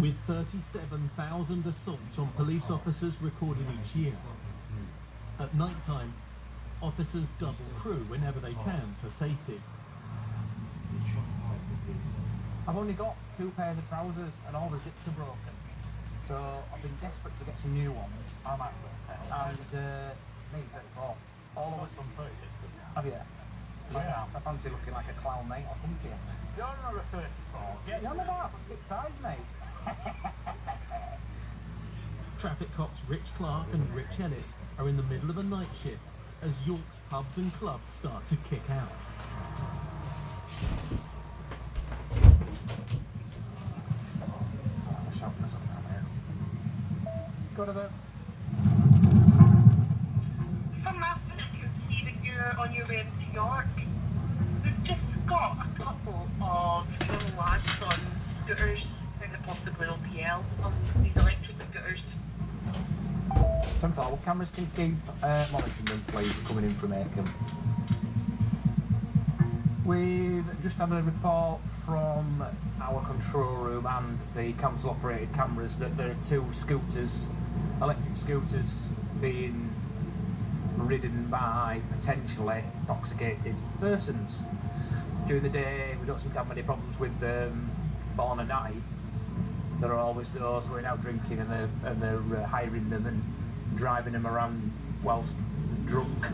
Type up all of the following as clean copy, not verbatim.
With 37,000 assaults on police officers recorded each year, at night time, officers double crew whenever they can for safety. I've only got 2 pairs of trousers and all the zips are broken. So I've been desperate to get some new ones. I'm at and me 34. All of us from 36. Have you? Yeah. I fancy looking like a clown, mate. I'll come to you. You're not a 34. You're on about 6 size, mate. Traffic cops Rich Clark and Rich Ellis are in the middle of a night shift as York's pubs and clubs start to kick out. Go to the... From my I can see that you're on your way into York. We've just got a couple of young lads on scooters, and possibly LPL, on these electric scooters. 10-4, what cameras can keep monitoring them, please, coming in from Acomb. We've just had a report from our control room and the council operated cameras that there are 2 scooters, electric scooters, being ridden by potentially intoxicated persons. During the day we don't seem to have many problems with them, but on a night there are always those going out drinking and they're hiring them and driving them around whilst drunk.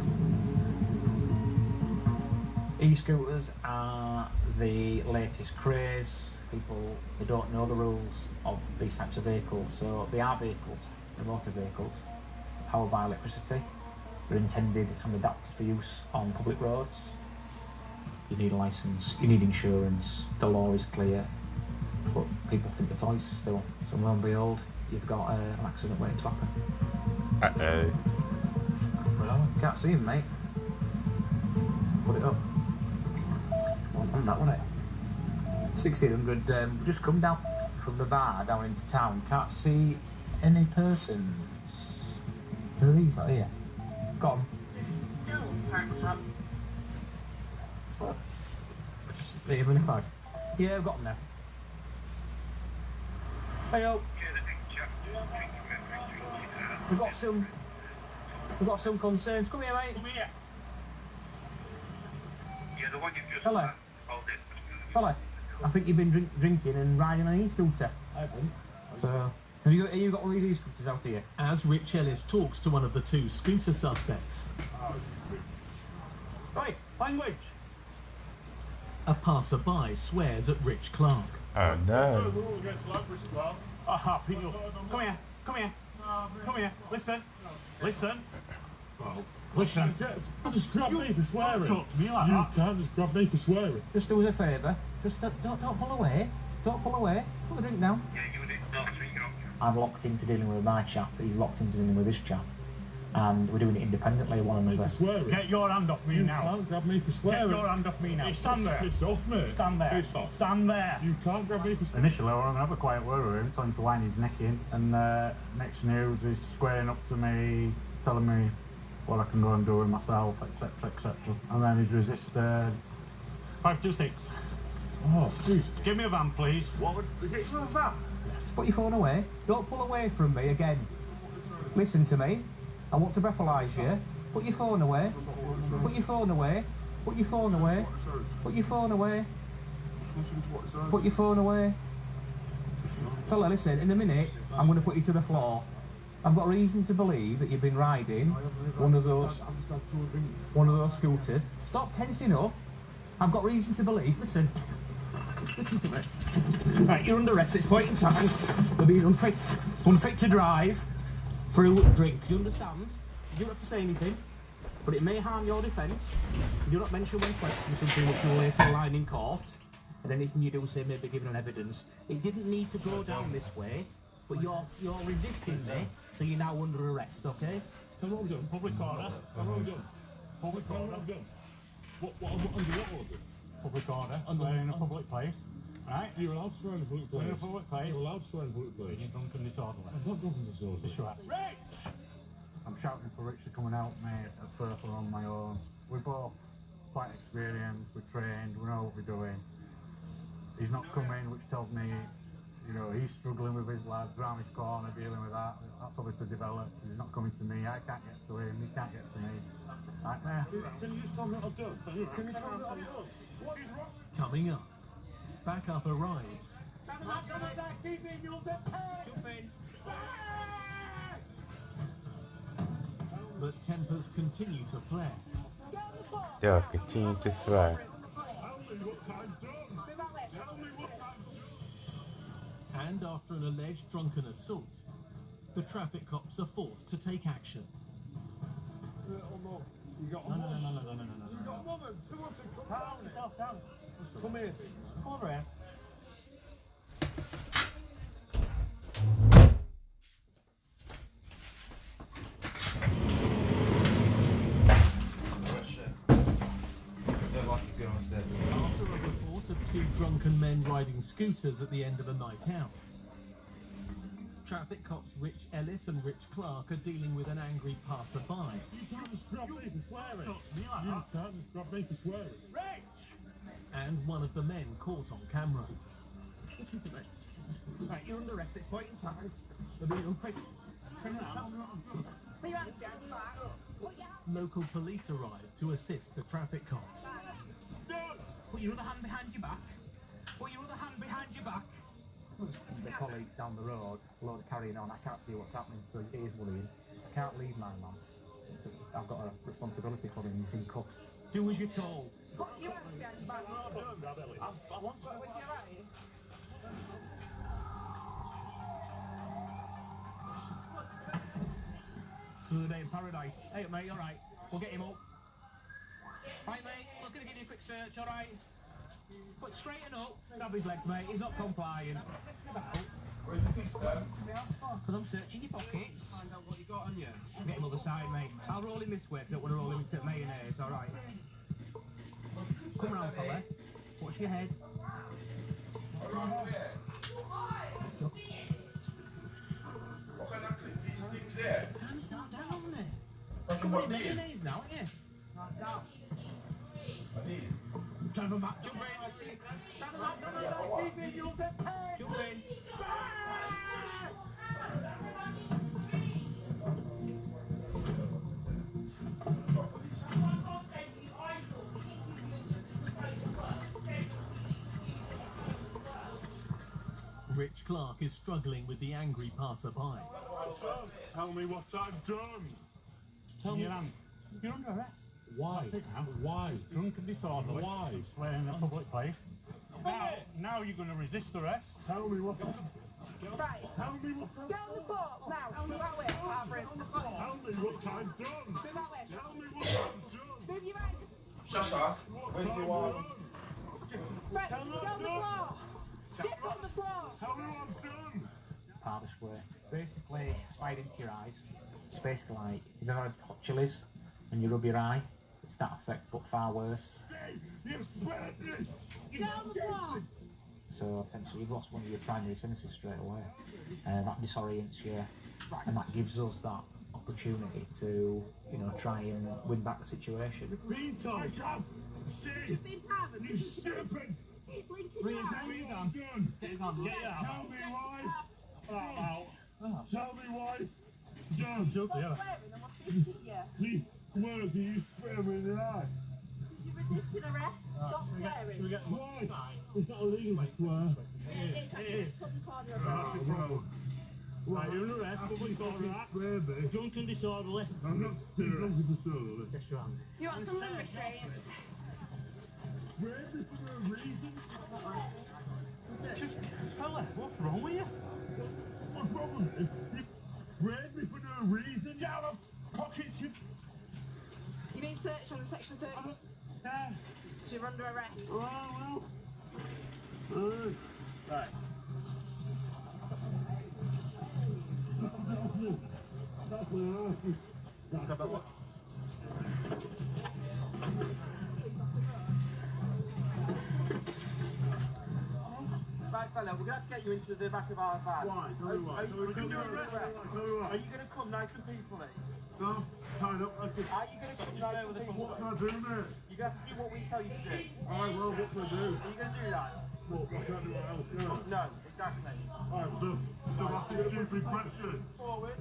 E-scooters are the latest craze. People, they don't know the rules of these types of vehicles, so they are vehicles, they're motor vehicles, powered by electricity. They're intended and adapted for use on public roads. You need a licence, you need insurance, the law is clear, but people think they're toys still. So lo and behold, you've got an accident waiting to happen. Uh-oh. Well, can't see him, mate. Put it up. On that, wasn't it? 1600, just come down from the bar down into town. Can't see any persons. Who are these out here? Got them. No, parked up. Just leave them in the bag. Yeah, I've got them now. Hey-o. We've got some concerns. Come here, mate. Come here. Yeah, the one you just Hello. called in. Fella, I think you've been drinking and riding an e-scooter. I haven't. So, have you got one of these e-scooters out here? As Rich Ellis talks to one of the 2 scooter suspects, Right, language. a passerby swears at Rich Clark. Oh no. I think you'll... Come here, come here. Come here, listen. Listen. Listen. You just grab me for swearing. Talk to me like You that. can't just grab me for swearing. Just do us a favour. Just don't pull away. Don't pull away. Put the drink down. Yeah, you did not drink your own. I'm locked into dealing with my chap. He's locked into dealing with this chap, and we're doing it independently of one Me another. for swearing. Get your hand off me You now. can't grab me for Get swearing. your hand off me now. Stand there. Piss off, mate. Stand there. Piss off. Stand there. You can't grab me for swearing. Initially, I was going to have a quiet word with him, telling him to wind his neck in, and next news is squaring up to me, telling me what I can go and do with myself, etc, etc. And then he's resisted. 526. Oh, jeez. Give me a van, please. What would you get you a van? Put your phone away. Don't pull away from me again. Listen to me. I want to breathalyse you. Put your phone away. Put your phone away. Put your phone away. Put your phone away. Put your phone away. Fella, listen, in a minute, I'm going to put you to the floor. I've got reason to believe that you've been riding one of those scooters. Stop tensing up. I've got reason to believe. Listen to me. Right, you're under arrest at this point in time for being unfit to drive through drink. Do you understand? You don't have to say anything, but it may harm your defence. You do not mention when questioned something which you'll later line in court, and anything you do say may be given on evidence. It didn't need to go down this way, but you're resisting me, so you're now under arrest, okay? Tell me what I've done. Public order. Tell me what I've done. Public Tell me what order. I've done. Under what order? Public order. Under- Swear in a public place. Right? You're allowed to swear in a public Swear in a place. public place. You're allowed to swear in a public place. You're drunk and disorderly. I'm not drunk as a soldier. That's right. Rich! I'm shouting for Rich to come and help me. At first, we're on my own. We're both quite experienced, we're trained, we know what we're doing. He's not coming, which tells me you know, he's struggling with his lads round his corner, dealing with that. That's obviously developed. He's not coming to me. I can't get to him. He can't get to me. Nightmare. Can you just tell me what I've done? Can you tell me what I've done? What is wrong? Coming up, backup arrives, Jump in. but tempers continue to flare. They'll continue to thrive. Tell me what I've done. Tell me what I've done. And after an alleged drunken assault, the traffic cops are forced to take action. You got a mum. No. You got a mum and two of them. Calm yourself down. Come here. Come over here. After a report of two drunken men riding scooters at the end of a night out, traffic cops Rich Ellis and Rich Clark are dealing with an angry passerby. You can't just grab me for swearing. Talk to me like You that. can't just grab me for swearing. Rich! And one of the men caught on camera. Listen to me. Right, you're under arrest. It's point in time. They're being unfaithful. Put your hands behind your back. Put your hands Local police arrive to assist the traffic cops. Put your other hand behind your back. Put your other hand behind your back. The colleagues down the road, a load of carrying on. I can't see what's happening, so it is worrying. So I can't leave my man because I've got a responsibility for him. He's in cuffs. Do as you're told. Put your hands behind your back. I want to. With your right. Another day in paradise. Hey, mate, all right. We'll get him up. Right, mate. We're going to give you a quick search, all right? But straighten up. Grab his legs, mate. He's not compliant. Because I'm searching your pockets. Find out what you got on you. Get him other side, mate. I'll roll him this way. Don't want to roll him into mayonnaise, all right? Come round, fella. Watch your head. Calm yourself down there. Come on, mayonnaise now, ain't you? Drive him back, jump in. Jump in. Rich Clark is struggling with the angry passerby. Tell me what I've done. Tell me. You're under arrest. Why? That's it now. Why? Drunk and disorderly. Why? Swearing in a public place. Now you're going to resist arrest. Tell me what I've Right. Tell me what I've Get on the floor. Now. Move that way. Barbara. Tell me what I've done. Move that way. Tell me what I've done. Move your right. Shasha, when you are. Right. Get on the floor. Get on the floor. Tell me what I've done. Hardest way. Basically, slide into your eyes. It's basically like you've ever had hot chilies and you rub your eye. It's that effect, but far worse. You swear me. Get on the floor. So essentially, you've lost one of your primary senses straight away. That disorients you, and that gives us that opportunity to, you know, try and win back the situation. Been told. I can't see. You've been having. You stupid. Keep blinking Tell me your what eyes. I've done. Get his hand. Get your hand. Tell me why. Out. Tell me why. Done. Stop swearing. I'm not speaking to you. These words that you swear me in the eye. Did you resist an arrest? Stop swearing. Should we get Why? It's not illegal to swear. It's actually a public order of arrest. No. Right, you're under arrest, but you've got that. Swear me. Drunk and disorderly. I'm not drunk as a soul. Yes, you are. You want some limb restraints? Swear me for no reason. Just, fella, what's wrong with you? What's wrong with me? You swear me for no reason. You out of pockets. You. You mean search under section 30? Yeah. You're under arrest. Oh, well. Right. That's what I asked you. Grab that watch. Right, fella, we're going to have to get you into the back of our van. Why? Tell me why. Are you Tell me why. going to come nice and peacefully? No, tied up like a... Are you going to come nice and peacefully? What can I do, mate? You're going to have to do what we tell you to do. Alright, well, what can I do? Are you going to do that? What, I can't do what else, can I? No, exactly. Alright, so ask a stupid question. Forward.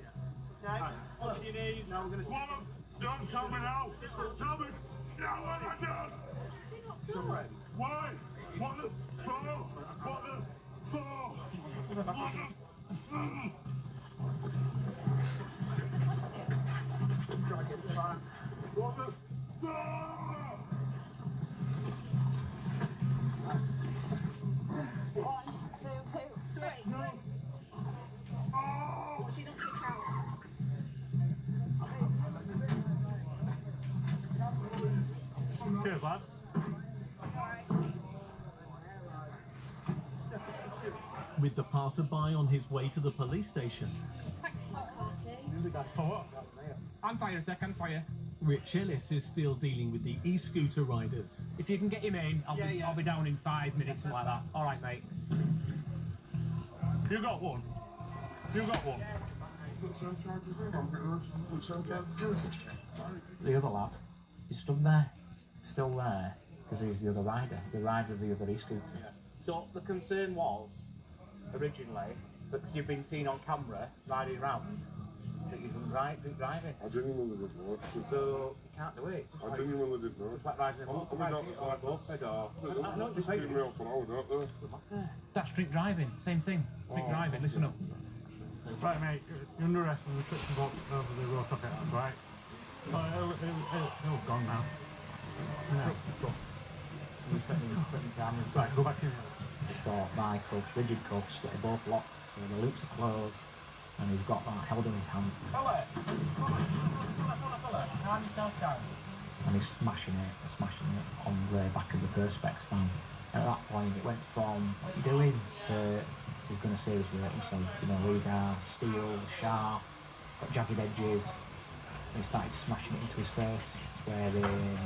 Okay. Onto your knees. Now we're going to sit. Don't tell me now! Tell me! Now what have I done? Why? What the for? What the for? What the What the for? 1, 2, 2, 3. Oh! She doesn't count. Cheers, lad. With the passerby on his way to the police station, For what? I'm fire, second fire. Rich Ellis is still dealing with the e-scooter riders. If you can get him in, I'll be down in 5 minutes, something like that. All right, mate. You got one? You got one? The other lad, he's stood there, still there, because he's the other rider. He's the rider of the other e-scooter. So the concern was, originally, that because you've been seen on camera riding around, that you can drink driving. I genuinely did not. So you can't do it. I genuinely did not. Just like riding a motorbike or a moped or... I know Just keep me up an hour, don't they? Doesn't matter. That's drink driving, same thing. Drink driving, listen up. Right, mate, you're under arrest for the section box over the road traffic, right? Oh, it'll gone now. Right, go back in. He's got my cuffs, rigid cuffs that are both locked, so the loops are closed, and he's got that held in his hand. Fella! Calm yourself down. And he's smashing it on the back of the Perspex van. At that point, it went from what you doing to he's going to seriously hurt himself. You know, these are steel, sharp, got jagged edges. And he started smashing it into his face, swearing,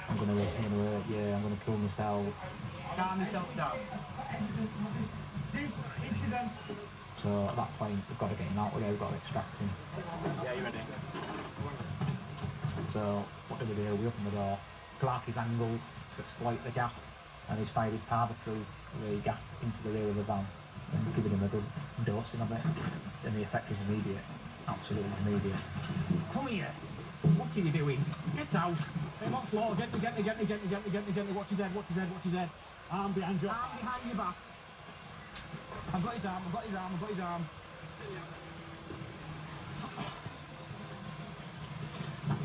I'm going to hurt you, I'm going to kill myself. Calm yourself down. This incident. So at that point, we've got to get him out of there, we've got to extract him. Yeah, you ready? So what do? We open the door. Clark is angled to exploit the gap, and he's fired his powder through the gap into the rear of the van and giving him a good dosing of it. And the effect was immediate, absolutely immediate. Come here! What are you doing? Get out! Aim on floor, gently, watch his head. Arm behind your back. I've got his arm.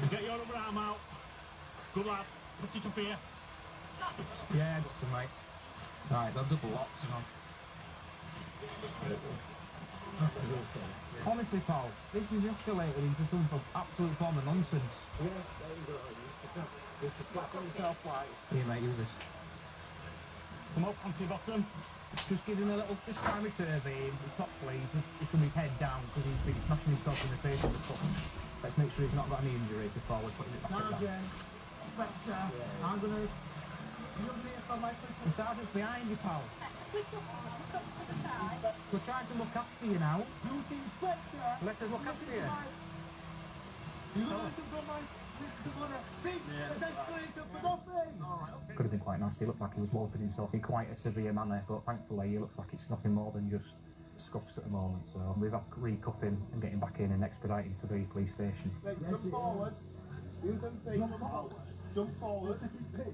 Get your other arm out. Good lad. Put it up here. Yeah, got some, mate. Right, they're double locks and all. Honestly, Paul, this is escalated into some absolute form of nonsense. Here, mate, use this. Come up onto your bottom. Just give him a little, just primary survey, the top please, just from his head down, because he's been smashing himself in the face with the foot. Let's make sure he's not got any injury before we're putting it back in. Sergeant, Inspector, I'm going to... The sergeant's behind you, pal. We're trying to look after you now. Duty Inspector! Let us look after you. You listen to my... This has escalated for nothing! Alright, Could have been quite nasty. It looked like he was walloping himself in quite a severe manner, but thankfully it looks like it's nothing more than just scuffs at the moment. So we've had to recuff him and get him back in and expedite him to the police station. Right, jump forward. Use them feet. Jump forward.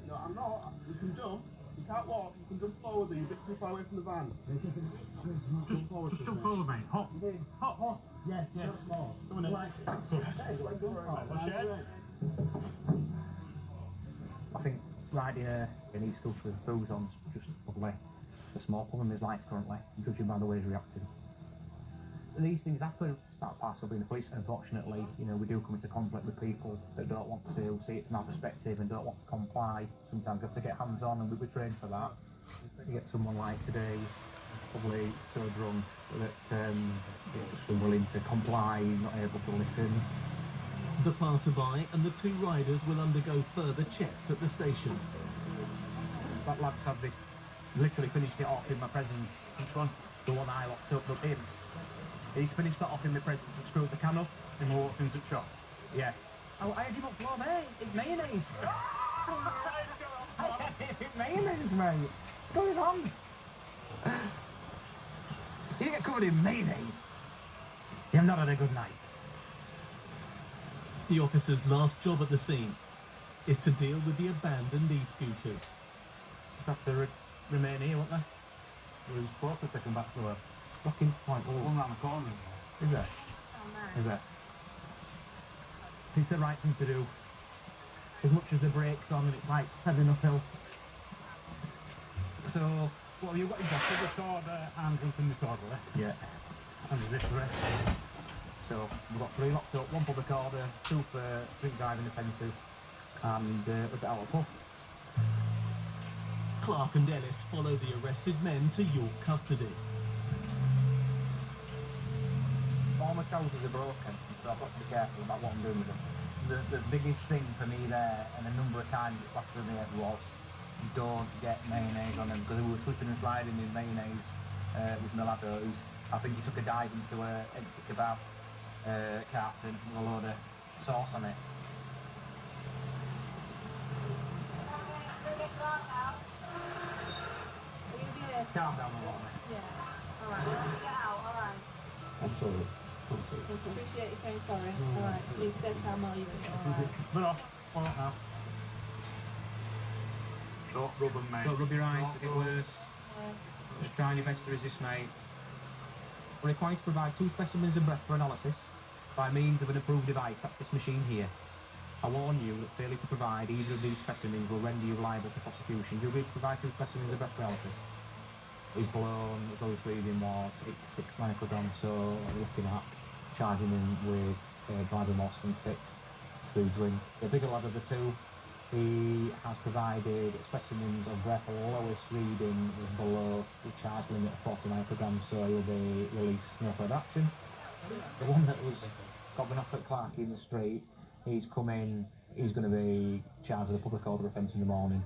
No, I'm not. You can jump. You can't walk. You can jump forward. You're a bit too far away from the van. Just jump forward, mate. Hop. Hop. Yes. Come on in. What's your head? I think riding an e-scooter with booze on is just probably a small problem in his life currently, judging by the way he's reacting. These things happen. It's part and parcel of being the police. Unfortunately, you know, we do come into conflict with people that don't want to see it from our perspective and don't want to comply. Sometimes we have to get hands on, and we train for that. You get someone like today who's probably so drunk that he's just unwilling to comply, not able to listen. The passerby and the two riders will undergo further checks at the station. That lad's had this Literally finished it off in my presence. Which one? The one I locked up, him. He's finished that off in my presence and screwed the can up. In the walked into the shop. Yeah. Oh, I had him up floor, mate. It's mayonnaise. It's mayonnaise, mate. What's going on? You get covered in mayonnaise. You've not had a good night. The officer's last job at the scene is to deal with the abandoned e-scooters. Just have to remain here, won't they? We were supposed to take them back to her. Rocking point. One round the corner. Is there? Is there? It's the right thing to do. As much as the brake's on and it's like heading uphill. So, what have you got in there? The disorder and drinking disorder. Yeah. And there's this rest. So, we've got 3 locked up, 1 public order, 2 for drink driving offences, and a bit out of puff. Clark and Ellis follow the arrested men to York custody. All my trousers are broken, so I've got to be careful about what I'm doing with them. The biggest thing for me there, and a number of times it flashed through my head, was don't get mayonnaise on them, because we were slipping and sliding in mayonnaise with my lad who's, I think he took a dive into an empty kebab carton with a load of sauce on it. Calm down a lot. Yeah. Alright, get out, alright. I'm sorry. Appreciate you saying sorry. Alright, please stay calm while you're in it, alright. But off. Well, now. Don't rub them, mate. Don't rub your eyes, it worse. Just trying your best to resist, mate. We're required to provide 2 specimens of breath for analysis by means of an approved device. That's this machine here. I warn you that failing to provide either of these specimens will render you liable to prosecution. Do you agree to provide 2 specimens of breath for analysis? He's blown, the lowest reading was 86 micrograms, so we're looking at charging him with driving remorse and fit through drink. The bigger lad of the 2, he has provided specimens of breath. The lowest reading is below the charge limit of 40 micrograms, so he'll be released no further action. The one that was got off at Clark in the street, he's come in, he's going to be charged with a public order offence in the morning.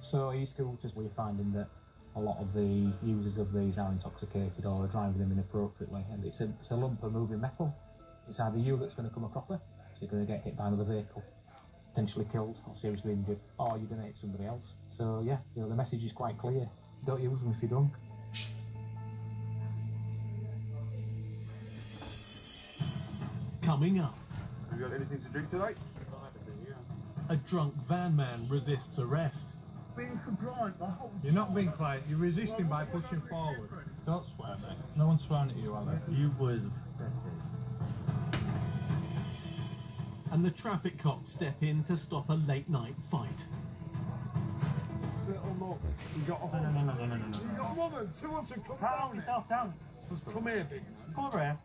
So e-scooters, we're finding that a lot of the users of these are intoxicated or are driving them inappropriately, and it's a lump of moving metal. It's either you that's going to come a cropper, so you're going to get hit by another vehicle, potentially killed or seriously injured, or you're going to hit somebody else. So yeah, you know, the message is quite clear. Don't use them if you're drunk. Coming up, Have you got anything to drink tonight? a drunk van man resists arrest. Being compliant the whole You're not being quiet, you're resisting by pushing forward. Don't swear, mate. No one's swearing at you, are they? You boys are pathetic. And the traffic cops step in to stop a late-night fight. You got off. No. You got a woman, 2 of them, come Calm down. yourself down. Come here, big man. Come over here.